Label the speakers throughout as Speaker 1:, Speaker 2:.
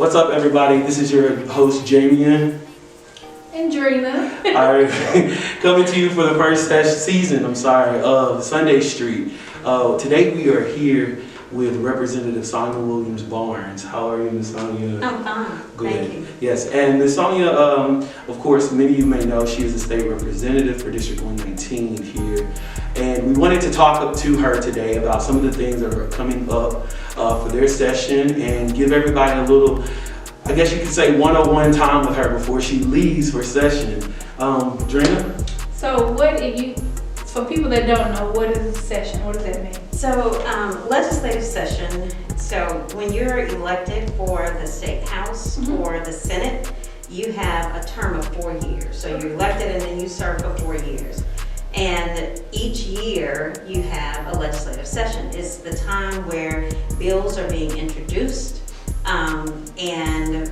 Speaker 1: What's up, everybody? This is your host, Jamian.
Speaker 2: And Drina.
Speaker 1: All right, coming to you for the first season, of Sunday Street. Today we are here with Representative Sonya Williams Barnes. How are you, Ms. Sonya?
Speaker 2: I'm fine.
Speaker 1: Good.
Speaker 2: Thank you.
Speaker 1: Yes, and Ms. Sonya, of course, many of you may know she is a state representative for District 119 here. And we wanted to talk to her today about some of the things that are coming up for their session and give everybody a little, I guess you could say, one-on-one time with her before she leaves for session. Drina?
Speaker 2: So for people that don't know, what is a session? What does that mean?
Speaker 3: So legislative session, so when you're elected for the state house or the Senate, you have a term of 4 years. So you're elected and then you serve for 4 years. And each year you have a legislative session. It's the time where bills are being introduced and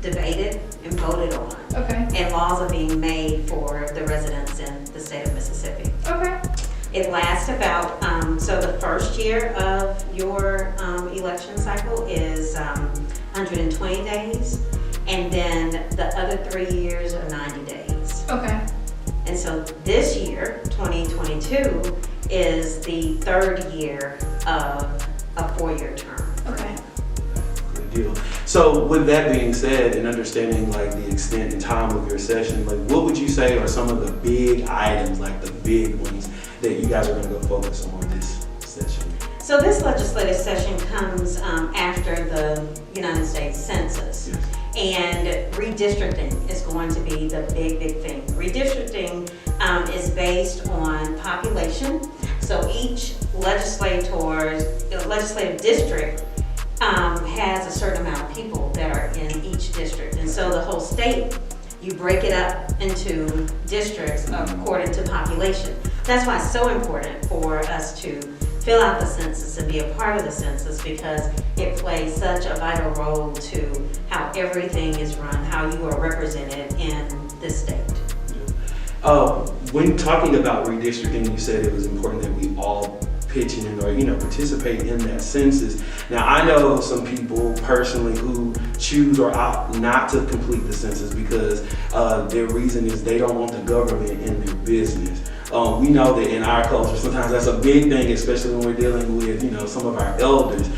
Speaker 3: debated and voted on.
Speaker 2: Okay.
Speaker 3: And laws are being made for the residents in the state of Mississippi.
Speaker 2: Okay.
Speaker 3: It lasts about, so the first year of your election cycle is 120 days. And then the other 3 years are 90 days.
Speaker 2: Okay.
Speaker 3: And so this year, 2022, is the third year of a 4-year term.
Speaker 2: Okay.
Speaker 1: Good deal. So with that being said, and understanding like the extent and time of your session, like what would you say are some of the big items, like the big ones that you guys are going to go focus on this session?
Speaker 3: So this legislative session comes after the United States Census.
Speaker 1: Yes.
Speaker 3: And redistricting is going to be the big thing. Redistricting is based on population. So each legislative district has a certain amount of people that are in each district. And so the whole state, you break it up into districts according to population. That's why it's so important for us to fill out the census and be a part of the census, because it plays such a vital role to how everything is run, how you are represented in this state.
Speaker 1: When talking about redistricting, you said it was important that we all pitch in or participate in that census. Now I know some people personally who choose or opt not to complete the census because their reason is they don't want the government in their business. We know that in our culture sometimes that's a big thing, especially when we're dealing with some of our elders.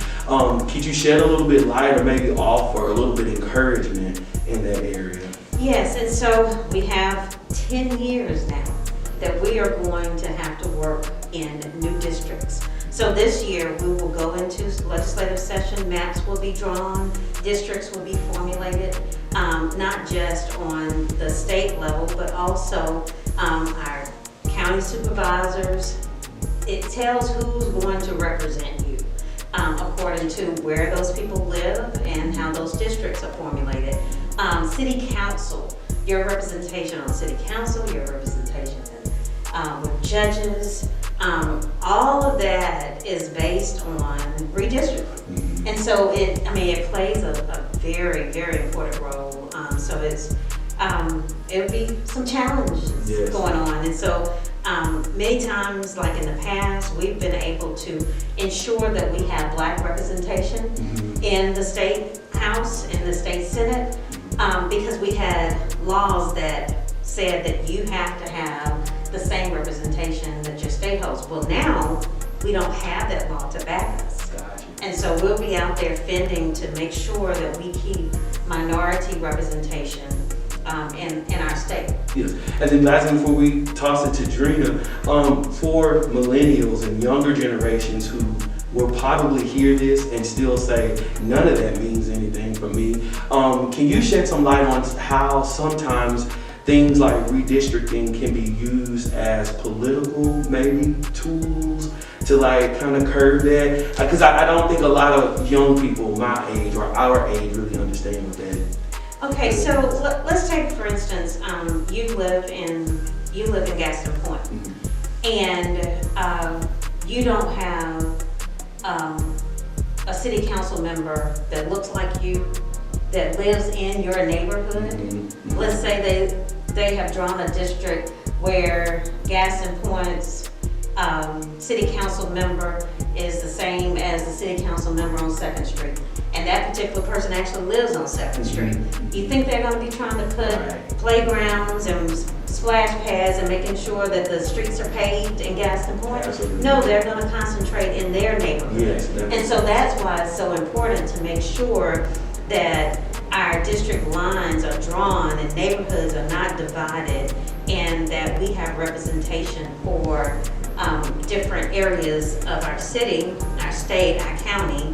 Speaker 1: Could you shed a little bit light or maybe offer a little bit of encouragement in that area?
Speaker 3: Yes, and so we have 10 years now that we are going to have to work in new districts. So this year we will go into legislative session, maps will be drawn, districts will be formulated, not just on the state level, but also our county supervisors. It tells who's going to represent you according to where those people live and how those districts are formulated. City council, your representation on city council, your representation with judges, all of that is based on redistricting. And so it plays a very important role. So it'll be some challenges going on. And so many times, like in the past, we've been able to ensure that we have Black representation in the state house, in the state senate, because we had laws that said that you have to have the same representation that your state holds. Well, now we don't have that law to back us.
Speaker 1: Gotcha.
Speaker 3: And so we'll be out there fending to make sure that we keep minority representation in our state.
Speaker 1: Yes, and then lastly, before we toss it to Drina, for millennials and younger generations who will probably hear this and still say, none of that means anything for me, can you shed some light on how sometimes things like redistricting can be used as political, maybe, tools to like kind of curb that? Because I don't think a lot of young people my age or our age really understand what that is.
Speaker 3: Okay, so let's take, for instance, you live in Gaston Point, and you don't have a city council member that looks like you, that lives in your neighborhood. Let's say they have drawn a district where Gaston Point's city council member is the same as the city council member on 2nd Street. And and that particular person actually lives on 7th Street. You think they're gonna be trying to put playgrounds and splash pads and making sure that the streets are paved in Gaston Point?
Speaker 1: Absolutely.
Speaker 3: No, they're gonna concentrate in their neighborhood.
Speaker 1: Yes,
Speaker 3: And so that's why it's so important to make sure that our district lines are drawn and neighborhoods are not divided, and that we have representation for different areas of our city, our state, our county,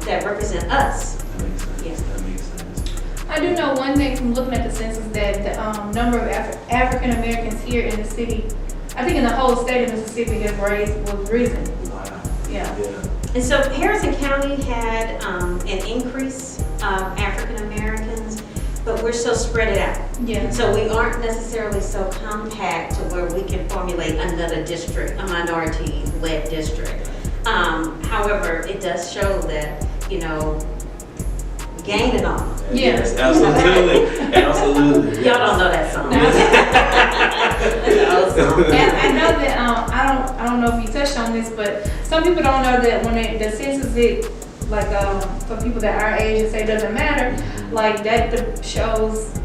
Speaker 3: that represent us.
Speaker 1: That makes sense.
Speaker 3: Yeah.
Speaker 1: That makes sense.
Speaker 2: I do know one thing from looking at the census, that the number of African Americans here in the city, I think in the whole state of Mississippi, has risen.
Speaker 1: Wow.
Speaker 2: Yeah.
Speaker 3: And so Harrison County had an increase of African Americans, but we're so spread it out.
Speaker 2: Yeah.
Speaker 3: So we aren't necessarily so compact to where we can formulate another district, a minority-led district. However, it does show that, you know, we gained it on.
Speaker 2: Yeah.
Speaker 1: Yes, absolutely. Absolutely.
Speaker 3: Y'all don't know that song.
Speaker 2: And I know that I don't know if you touched on this, but some people don't know that when the census for people that our age and say it doesn't matter, like that shows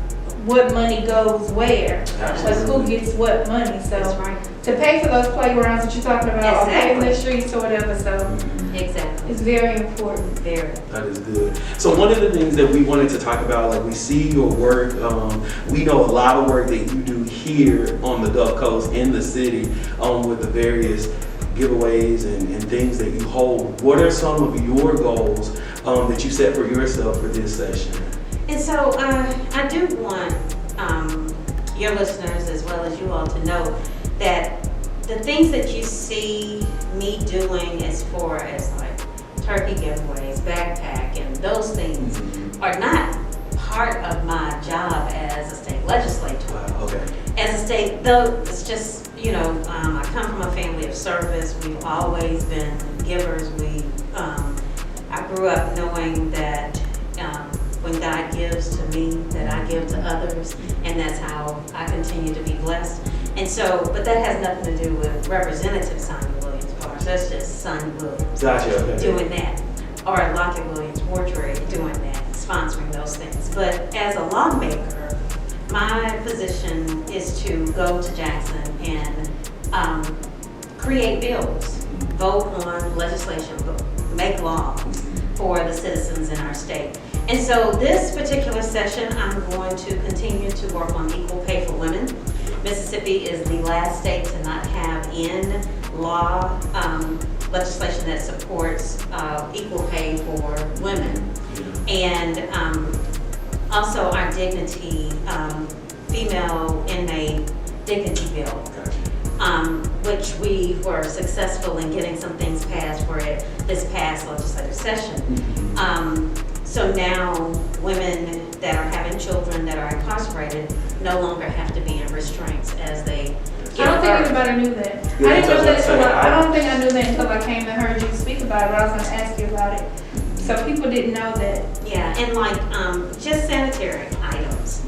Speaker 2: what money goes where, like who gets what money. So
Speaker 3: That's right.
Speaker 2: to pay for those playgrounds that you're talking about, or pay for
Speaker 3: Exactly.
Speaker 2: the streets or whatever. So
Speaker 3: Exactly.
Speaker 2: it's very important.
Speaker 3: Very.
Speaker 1: That is good. So one of the things that we wanted to talk about, like we see your work, we know a lot of work that you do here on the Gulf Coast in the city with the various giveaways and things that you hold. What are some of your goals that you set for yourself for this session?
Speaker 3: And so I do want your listeners as well as you all to know that the things that you see me doing as far as like turkey giveaways, backpack, and those things are not part of my job as a state legislator.
Speaker 1: Wow, okay.
Speaker 3: As a state, though, it's just, you know, I come from a family of service. We've always been givers. I grew up knowing that when God gives to me, that I give to others, and that's how I continue to be blessed. And so, but that has nothing to do with Representative Sonya Williams Bars. That's just Sonya Williams
Speaker 1: Gotcha, okay.
Speaker 3: doing that, or Lockett Williams Wardrobe doing that, sponsoring those things. But as a lawmaker, my position is to go to Jackson and create bills, vote on legislation, make law for the citizens in our state. And so this particular session, I'm going to continue to work on equal pay for women. Mississippi is the last state to not have in law legislation that supports equal pay for women. And also our dignity, female inmate dignity bill, which we were successful in getting some things passed for it this past legislative session. So now women that are having children that are incarcerated no longer have to be in restraints as they
Speaker 2: I don't think anybody knew that.
Speaker 1: Yeah,
Speaker 2: I didn't know that
Speaker 1: that's
Speaker 2: until
Speaker 1: what I'm
Speaker 2: I don't think I knew that until I came and heard you speak about it, but I was gonna ask you about it. So people didn't know that.
Speaker 3: Yeah, and like just sanitary items,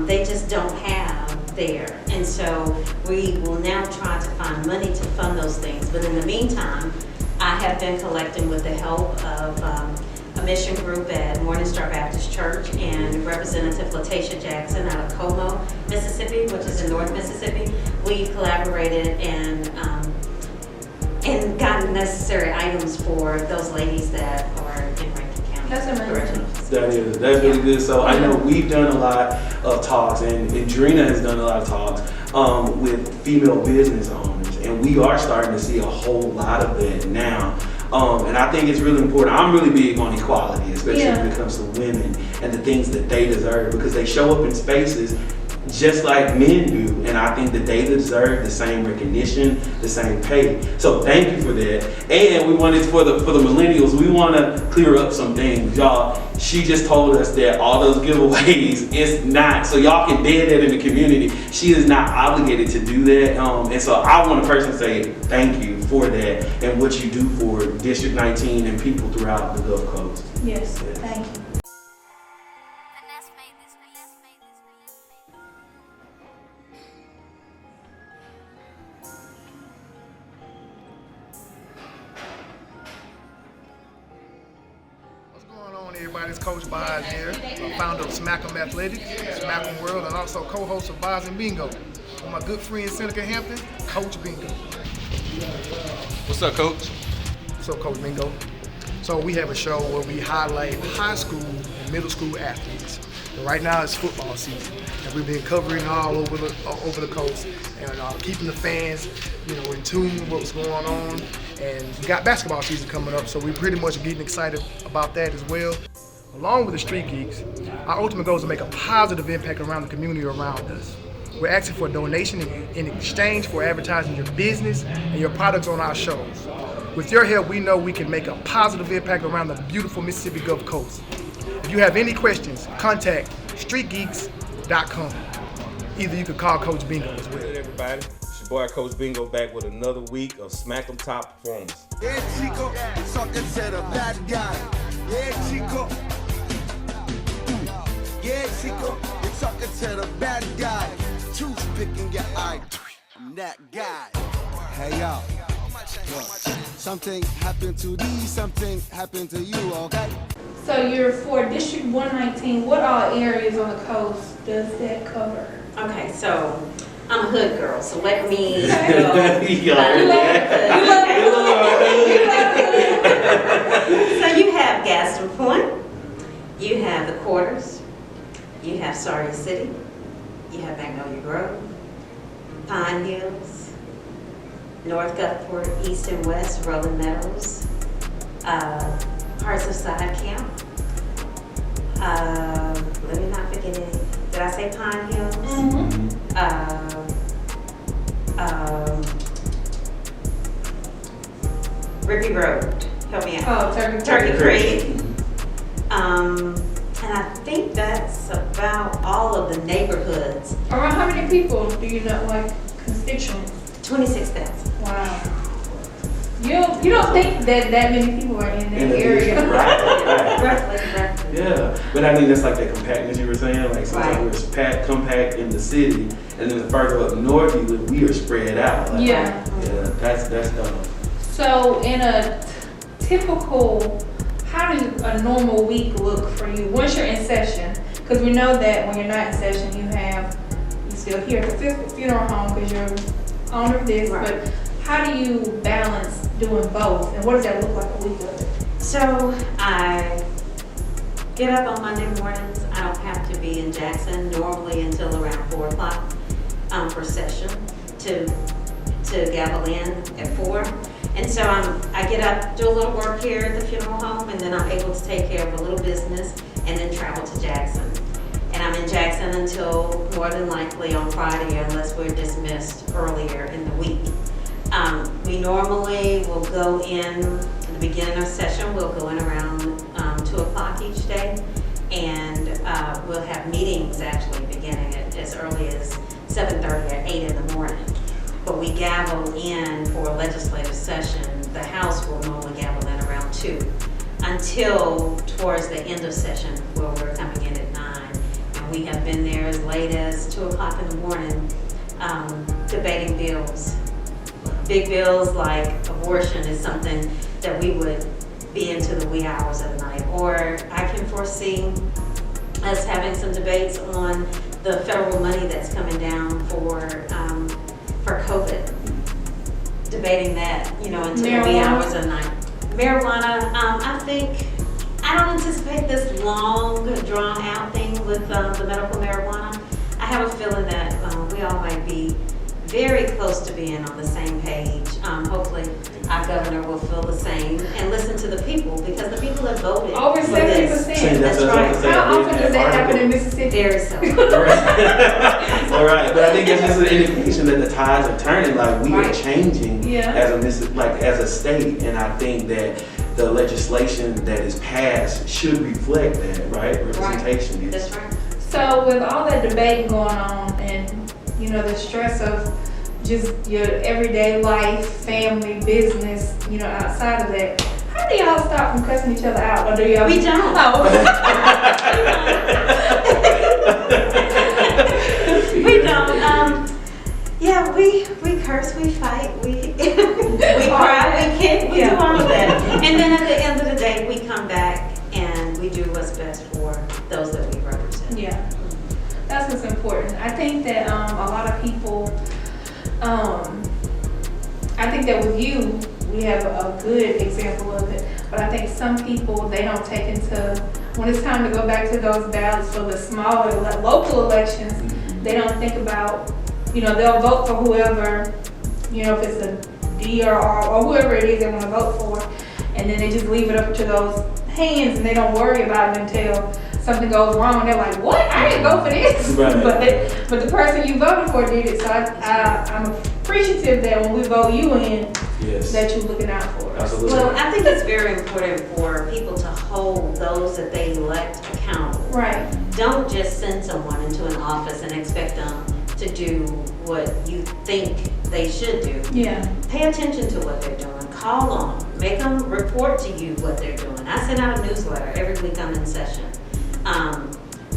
Speaker 3: they just don't have there. And so we will now try to find money to fund those things. But in the meantime, I have been collecting with the help of a mission group at Morning Star Baptist Church and Representative Latasha Jackson out of Como, Mississippi, which is in North Mississippi. We collaborated and gotten necessary items for those ladies that are in Rankin County.
Speaker 2: That's amazing.
Speaker 1: That's really good. So I know we've done a lot of talks, and Drina has done a lot of talks with female business owners, and we are starting to see a whole lot of that now. And I think it's really important. I'm really big on equality, especially when it comes to women and the things that they deserve, because they show up in spaces just like men do, and I think that they deserve the same recognition, the same pay. So thank you for that. And we wanted for the millennials, we want to clear up some things, y'all. She just told us that all those giveaways, it's not, so y'all can dead that in the community. She is not obligated to do that, and so I want to personally say thank you for that and what you do for District 19 and people throughout the Gulf Coast.
Speaker 2: Yes, thank you.
Speaker 4: What's going everybody, it's Coach Boz here, founder of Smack'em Athletics, Smack'em World, and also co-host of Boz and Bingo. With my good friend Seneca Hampton, Coach Bingo.
Speaker 5: What's up, Coach?
Speaker 4: What's up, Coach Bingo? So we have a show where we highlight high school and middle school athletes. And right now it's football season, and we've been covering all over the coast and keeping the fans, in tune with what's going on. And we got basketball season coming up, so we're pretty much getting excited about that as well. Along with the Street Geeks, our ultimate goal is to make a positive impact around the community around us. We're asking for a donation in exchange for advertising your business and your products on our shows. With your help, we know we can make a positive impact around the beautiful Mississippi Gulf Coast. If you have any questions, contact streetgeeks.com. Either you could call Coach Bingo as well.
Speaker 5: Hey everybody, it's your boy Coach Bingo back with another week of Smack'em Top Performance.
Speaker 6: Yeah, Chico, something said a bad guy. Yeah, Chico. Yeah, Chico, something said a bad guy. Toothpick in your eye. I'm that guy. Hey, yo. Look, something happened to these, something happened to you, okay?
Speaker 2: So you're for District 119, what all areas on the coast does that cover?
Speaker 3: Okay, so I'm a hood girl, so let me
Speaker 1: You
Speaker 3: So you have Gaston Point, you have the Quarters, you have Sonya City, you have Magnolia Grove, Pine Hills, North Gulfport, East and West, Rolling Meadows, parts of Side Camp. Let me not forget any. Did I say Pine Hills? Rippy Road. Help me out.
Speaker 2: Oh,
Speaker 3: Turkey Creek. And I think that's about all of the neighborhoods.
Speaker 2: Around how many people do you know, like constituents?
Speaker 3: 26,000.
Speaker 2: Wow. You don't think that many people are in that area.
Speaker 1: Right.
Speaker 3: Roughly.
Speaker 1: Yeah, but I think that's like that compactness you were saying. Like sometimes
Speaker 3: Right.
Speaker 1: we're compact in the city, and then the further up north you live, we are spread out. Like,
Speaker 2: Yeah.
Speaker 1: Yeah, that's dumb.
Speaker 2: So in a typical, how does a normal week look for you once you're in session? Because we know that when you're not in session, you still here at the funeral home because you're owner of this.
Speaker 3: Right.
Speaker 2: But how do you balance doing both, and what does that look like a week of it?
Speaker 3: So I get up on Monday mornings. I don't have to be in Jackson normally until around 4 o'clock for session to gavel in at 4. And so I get up, do a little work here at the funeral home, and then I'm able to take care of a little business and then travel to Jackson. And I'm in Jackson until more than likely on Friday unless we're dismissed earlier in the week. We normally will go in at the beginning of session, we'll go in around 2 o'clock each day, and we'll have meetings actually beginning at as early as 7:30 or 8 in the morning. But we gavel in for a legislative session. The House will normally gavel in around 2 until towards the end of session where we're coming in at 9. And we have been there as late as 2 o'clock in the morning debating bills. Big bills like abortion is something that we would be into the wee hours of the night. Or I can foresee us having some debates on the federal money that's coming down for COVID. Debating that, until the wee hours of the night. Marijuana, I don't anticipate this long, drawn out thing with the medical marijuana. I have a feeling that we all might be very close to being on the same page. Hopefully our governor will feel the same and listen to the people because the people have voted
Speaker 2: Over
Speaker 3: for this.
Speaker 2: 70%.
Speaker 3: That's right.
Speaker 2: How often does that happen in Mississippi?
Speaker 3: Very seldom.
Speaker 1: All right, but I think it's just an indication that the tides are turning. Like we are
Speaker 3: Right.
Speaker 1: changing
Speaker 2: Yeah.
Speaker 1: as a state, and I think that the legislation that is passed should reflect that, right? Representation is.
Speaker 3: That's right.
Speaker 2: So with all that debate going on and, the stress of just your everyday life, family, business, outside of that, how do y'all stop from cussing each other out? Or do y'all?
Speaker 3: We don't.
Speaker 2: Oh.
Speaker 3: We don't. Yeah, we curse, we fight, we cry, we kick, we do all of that. And then at the end of the day, we come back and we do what
Speaker 2: think that with you, we have a good example of it. But I think some people, they don't take into, when it's time to go back to those ballots for the smaller local elections, they don't think about, they'll vote for whoever, if it's a D or R or whoever it is they want to vote for, and then they just leave it up to those hands and they don't worry about it until something goes wrong and they're like, what? I didn't vote for this.
Speaker 1: Right.
Speaker 2: But the person you voted for did it. So I'm appreciative that when we vote you in,
Speaker 1: Yes.
Speaker 2: that you're looking out for us.
Speaker 1: Absolutely.
Speaker 3: Well, I think it's very important for people to hold those that they elect accountable.
Speaker 2: Right.
Speaker 3: Don't just send someone into an office and expect them to do what you think they should do.
Speaker 2: Yeah.
Speaker 3: Pay attention to what they're doing. Call on them. Make them report to you what they're doing. I send out a newsletter every week I'm in session,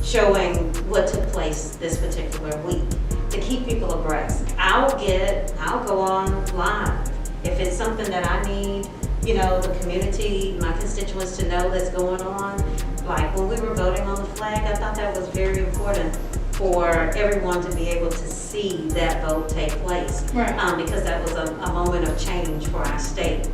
Speaker 3: showing what took place this particular week to keep people abreast. I'll go on live. If it's something that I need, the community, my constituents to know that's going on, like when we were voting on the flag, I thought that was very important for everyone to be able to see that vote take place.
Speaker 2: Right.
Speaker 3: Because that was a moment of change for our state.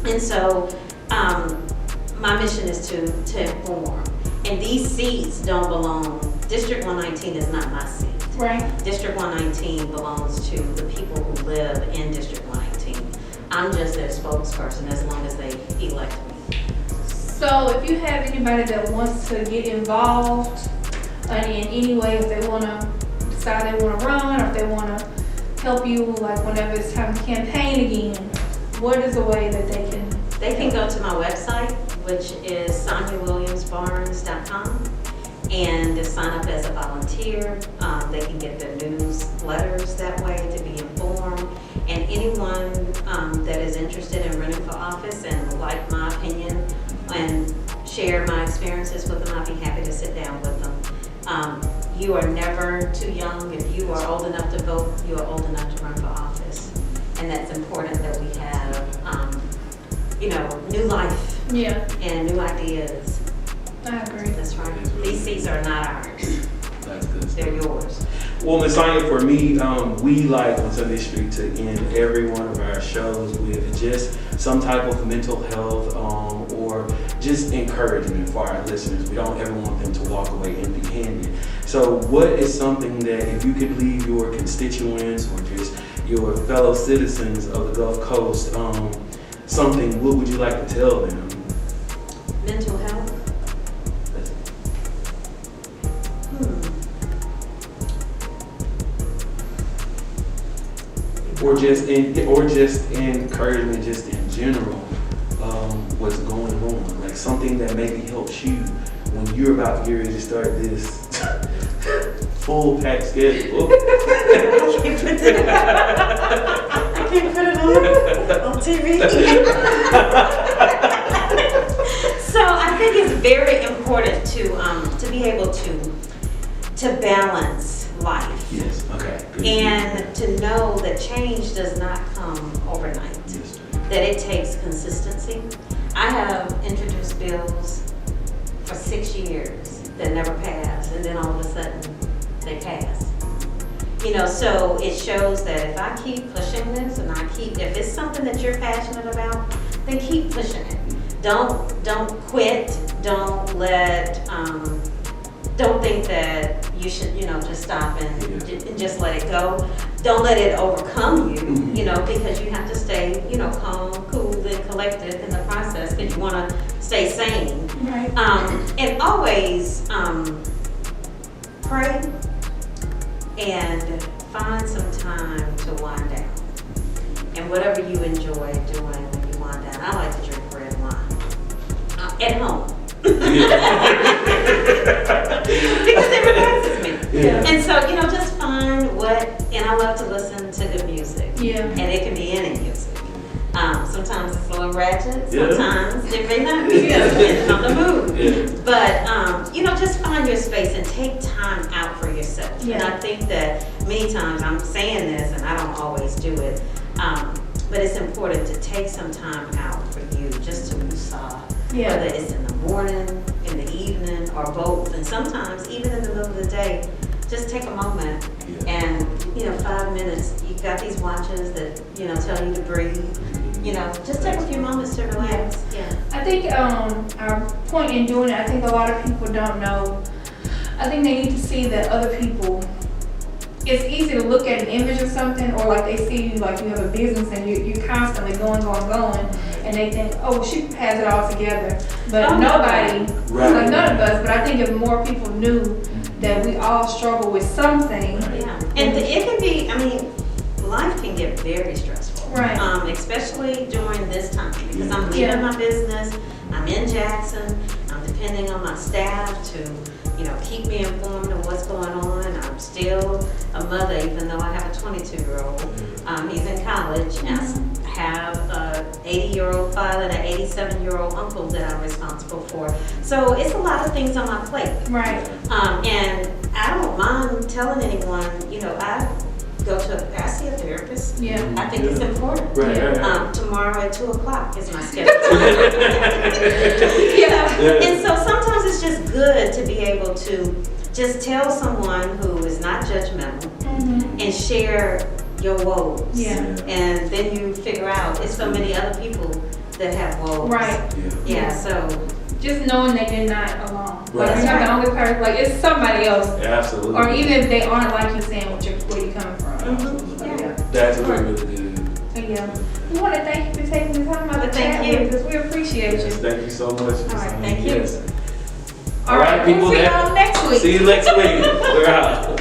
Speaker 3: And so my mission is to inform. And these seats don't belong, District 119 is not my seat.
Speaker 2: Right.
Speaker 3: District 119 belongs to the people who live in District 119. I'm just their spokesperson as long as they elect me.
Speaker 2: So if you have anybody that wants to get involved in any way, if they want to decide they want to run, or if they want to help you, like whenever it's time to campaign again, what is a way that they can?
Speaker 3: They can go to my website, which is SonyaWilliamsBarnes.com, and to sign up as a volunteer. They can get their newsletters that way to be informed. And anyone that is interested in running for office and would like my opinion and share my experiences with them, I'd be happy to sit down with them. You are never too young. If you are old enough to vote, you are old enough to run for office. And that's important that we have, new life
Speaker 2: Yeah,
Speaker 3: and new ideas.
Speaker 2: I agree.
Speaker 3: That's right. These seats are not ours.
Speaker 1: That's good stuff.
Speaker 3: They're yours.
Speaker 1: Well, Ms. Sonya, for me, we like on Sunday Street to end every one of our shows with just some type of mental health or just encouragement for our listeners. We don't ever want them to walk away empty-handed. So what is something that if you could leave your constituents or just your fellow citizens of the Gulf Coast, something, what would you like to tell them?
Speaker 3: Mental health.
Speaker 1: Or just encouragement, just in general, what's going on, like something that maybe helps you when you're about to get ready to start this full pack schedule.
Speaker 3: I can't put it on TV. So I think it's very important to be able to balance life.
Speaker 1: Yes, okay. Good.
Speaker 3: And to know that change does not come overnight,
Speaker 1: Yes,
Speaker 3: that it takes consistency. I have introduced bills for 6 years that never pass, and then all of a sudden they pass. So it shows that if I keep pushing this and if it's something that you're passionate about, then keep pushing it. Don't quit. Don't think that you should, just stop and just let it go. Don't let it overcome you, because you have to stay, calm, cool, and collected in the process because you want to stay sane.
Speaker 2: Right.
Speaker 3: And always pray and find some time to wind down. And whatever you enjoy doing when you wind down, I like to drink red wine at home. Because it relaxes me.
Speaker 2: Yeah.
Speaker 3: And so, just find and I love to listen to good music.
Speaker 2: Yeah.
Speaker 3: And it can be any music. Sometimes it's a little ratchet,
Speaker 1: Yeah.
Speaker 3: sometimes it may not be, depending on the mood.
Speaker 1: Yeah.
Speaker 3: But, just find your space and take time out for yourself.
Speaker 2: Yeah.
Speaker 3: And I think that many times I'm saying this and I don't always do it, but it's important to take some time out for you just to woosah.
Speaker 2: Yeah.
Speaker 3: Whether it's in the morning, in the evening, or both. And sometimes even in the middle of the day, just take a moment
Speaker 1: Yeah.
Speaker 3: and 5 minutes, you got these watches that, you know, tell you to breathe. You know, just take a few moments to relax. Yeah.
Speaker 2: I think our point in doing it, I think a lot of people don't know. I think they need to see that other people. It's easy to look at an image of something, or like they see you like you have a business and you're constantly going, and they think, oh, she has it all together. But nobody,
Speaker 1: Right.
Speaker 2: like none of us. But I think if more people knew that we all struggle with something.
Speaker 3: Yeah. And it can be, I mean, life can get very stressful.
Speaker 2: Right.
Speaker 3: Especially during this time, because I'm leaving my business, I'm in Jackson, I'm depending on my staff to, you know, keep me informed of what's going on. I'm still a mother, even though I have a 22-year-old. He's in college, and I have a 80-year-old father and an 87-year-old uncle that I'm responsible for. So it's a lot of things on my plate.
Speaker 2: Right.
Speaker 3: And I don't mind telling anyone, you know, I see a therapist.
Speaker 2: Yeah.
Speaker 3: I think it's important.
Speaker 1: Right.
Speaker 3: Tomorrow at 2:00 is my schedule.
Speaker 2: Yeah.
Speaker 3: And so sometimes it's just good to be able to just tell someone who is not judgmental and share your woes.
Speaker 2: Yeah.
Speaker 3: And then you figure out it's so many other people that have woes.
Speaker 2: Right.
Speaker 3: Yeah, so
Speaker 2: Just knowing that you're not alone.
Speaker 1: Right.
Speaker 2: Like you're not the only person. Like it's somebody else.
Speaker 1: Absolutely.
Speaker 2: Or even if they aren't like you saying where you're coming from.
Speaker 3: yeah.
Speaker 1: That's really good.
Speaker 2: So, yeah. We want to thank you for taking the time out to
Speaker 3: Well,
Speaker 2: chat
Speaker 3: thank you.
Speaker 2: with us. We appreciate
Speaker 1: Yes,
Speaker 2: you.
Speaker 1: thank you so much.
Speaker 2: All right,
Speaker 3: thank you.
Speaker 1: Yes.
Speaker 2: All right,
Speaker 1: people.
Speaker 2: we'll see y'all next week.
Speaker 1: See you next week. We're out.